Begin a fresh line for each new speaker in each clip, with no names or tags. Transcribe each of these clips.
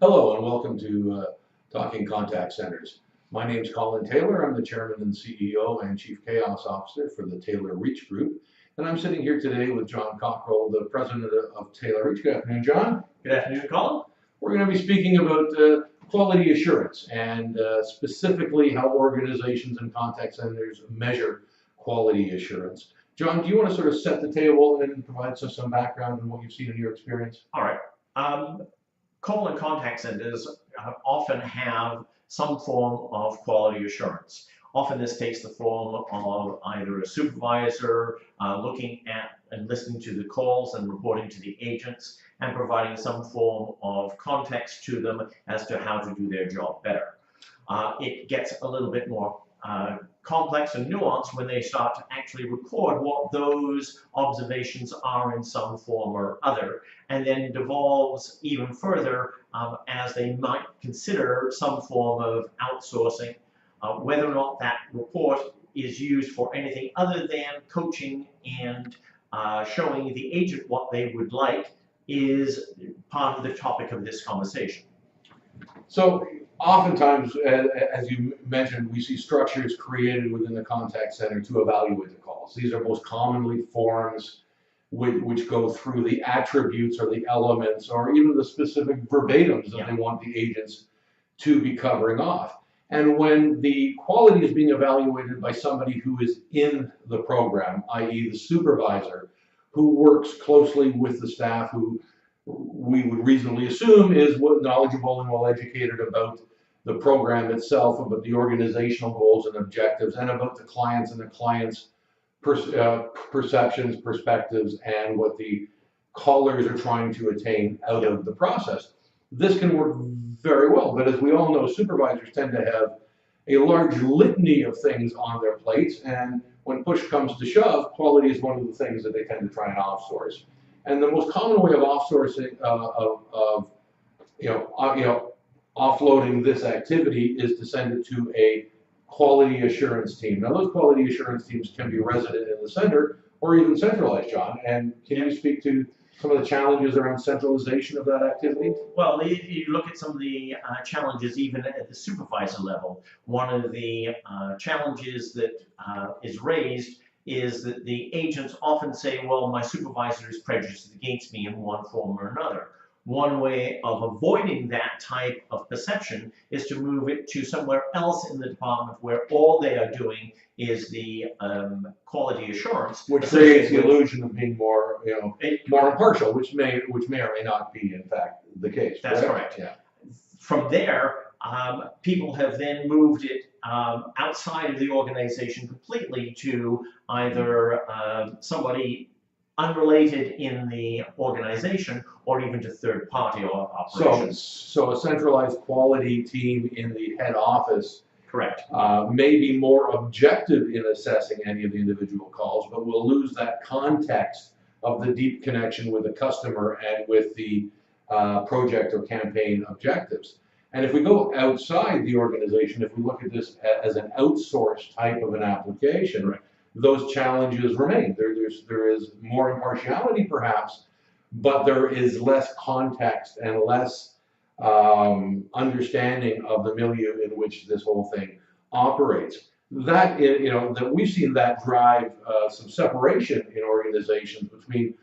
Hello and welcome to Talking Contact Centers. My name is Colin Taylor. I'm the Chairman and CEO and Chief Chaos Officer for the Taylor Reach Group. And I'm sitting here today with John Cockrell, the President of Taylor Reach. Good afternoon, John.
Good afternoon, Colin.
We're going to be speaking about quality assurance and specifically how organizations and contact centers measure quality assurance. John, do you want to sort of set the table and provide us some background on what you've seen in your experience?
All right. Call and contact centers often have some form of quality assurance. Often this takes the form of either a supervisor looking at and listening to the calls and reporting to the agents and providing some form of context to them as to how to do their job better. It gets a little bit more complex and nuanced when they start to actually record what those observations are in some form or other, and then devolves even further as they might consider some form of outsourcing, whether or not that report is used for anything other than coaching and showing the agent what they would like is part of the topic of this conversation.
So oftentimes, as you mentioned, we see structures created within the contact center to evaluate the calls. These are most commonly forms which go through the attributes or the elements or even the specific verbatims that they want the agents to be covering off. And when the quality is being evaluated by somebody who is in the program, i.e. the supervisor, who works closely with the staff, who we would reasonably assume is knowledgeable and well educated about the program itself, about the organizational goals and objectives, and about the clients and the clients' perceptions, perspectives, and what the callers are trying to attain out of the process. This can work very well, but as we all know, supervisors tend to have a large litany of things on their plates, and when push comes to shove, quality is one of the things that they tend to try and outsource. And the most common way of outsourcing, offloading this activity is to send it to a quality assurance team. Now, those quality assurance teams can be resident in the center or even centralized, John. And can you speak to some of the challenges around centralization of that activity?
Well, you look at some of the challenges even at the supervisor level. One of the challenges that is raised is that the agents often say, well, my supervisor is prejudiced against me in one form or another. One way of avoiding that type of perception is to move it to somewhere else in the department where all they are doing is the quality assurance,
which creates the illusion of being more, more impartial, which may or may not be in fact the case.
That's correct.
Yeah.
From there, people have then moved it outside of the organization completely to either somebody unrelated in the organization or even to third-party operations.
So a centralized quality team in the head office,
correct,
may be more objective in assessing any of the individual calls, but will lose that context of the deep connection with the customer and with the project or campaign objectives. And if we go outside the organization, if we look at this as an outsourced type of an application, right, those challenges remain. There is more impartiality perhaps, but there is less context and less understanding of the milieu in which this whole thing operates. That that we've seen that drive some separation in organizations between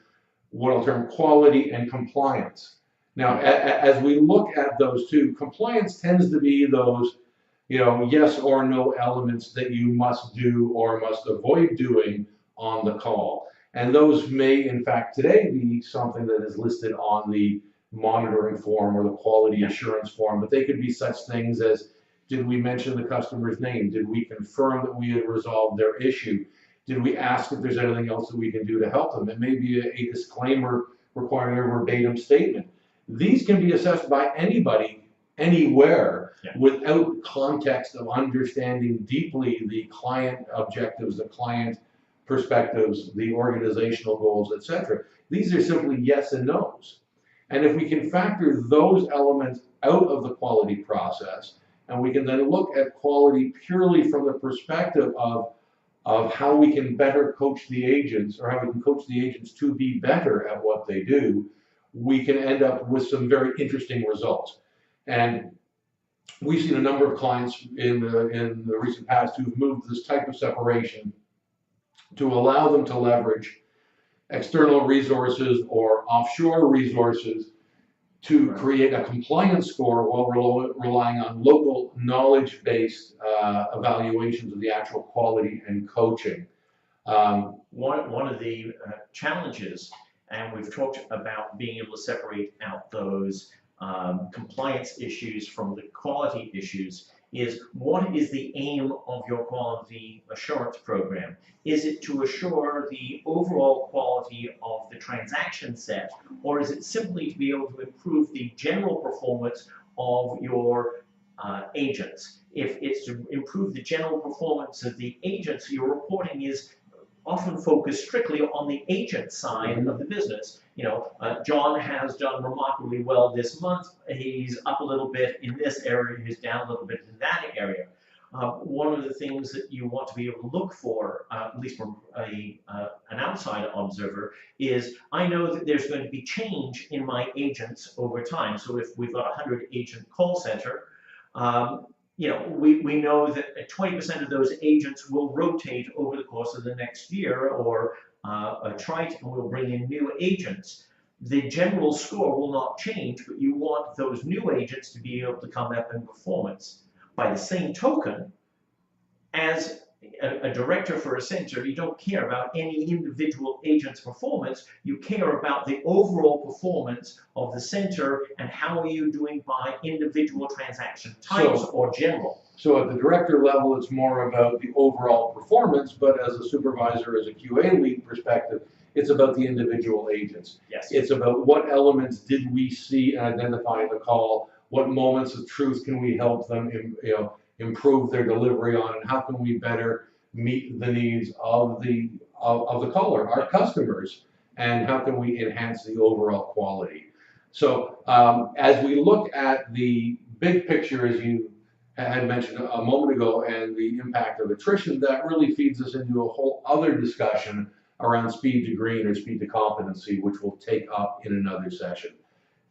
what I'll term quality and compliance. Now, as we look at those two, compliance tends to be those, yes or no elements that you must do or must avoid doing on the call. And those may, in fact, today be something that is listed on the monitoring form or the quality assurance form, but they could be such things as, did we mention the customer's name? Did we confirm that we had resolved their issue? Did we ask if there's anything else that we can do to help them? It may be a disclaimer requiring a verbatim statement. These can be assessed by anybody, anywhere, without context of understanding deeply the client objectives, the client perspectives, the organizational goals, etc. These are simply yes and no's. And if we can factor those elements out of the quality process, and we can then look at quality purely from the perspective of how we can better coach the agents, or how we can coach the agents to be better at what they do, we can end up with some very interesting results. And we've seen a number of clients in the recent past who've moved this type of separation to allow them to leverage external resources or offshore resources to create a compliance score while relying on local knowledge-based evaluations of the actual quality and coaching.
One of the challenges, and we've talked about being able to separate out those compliance issues from the quality issues, is what is the aim of your quality assurance program? Is it to assure the overall quality of the transaction set, or is it simply to be able to improve the general performance of your agents? If it's to improve the general performance of the agents, your reporting is often focused strictly on the agent side of the business. You know, John has done remarkably well this month. He's up a little bit in this area. He's down a little bit in that area. One of the things that you want to be able to look for, at least from an outside observer, is I know that there's going to be change in my agents over time. So if we've got a 100-agent call center, you know, we know that 20% of those agents will rotate over the course of the next year, or Triton will bring in new agents. The general score will not change, but you want those new agents to be able to come up in performance. By the same token, as a director for a center, you don't care about any individual agent's performance. You care about the overall performance of the center and how are you doing by individual transaction types or general.
So at the director level, it's more about the overall performance, but as a supervisor, as a QA lead perspective, it's about the individual agents.
Yes.
It's about what elements did we see and identify in the call, what moments of truth can we help them, improve their delivery on, and how can we better meet the needs of the caller, our customers, and how can we enhance the overall quality. So as we look at the big picture, as you had mentioned a moment ago, and the impact of attrition, that really feeds us into a whole other discussion around speed to green or speed to competency, which we'll take up in another session.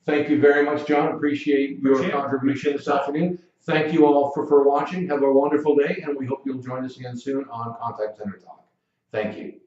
Thank you very much, John. Appreciate your contribution this afternoon. Thank you all for watching. Have a wonderful day, and we hope you'll join us again soon on Contact Center Talk. Thank you.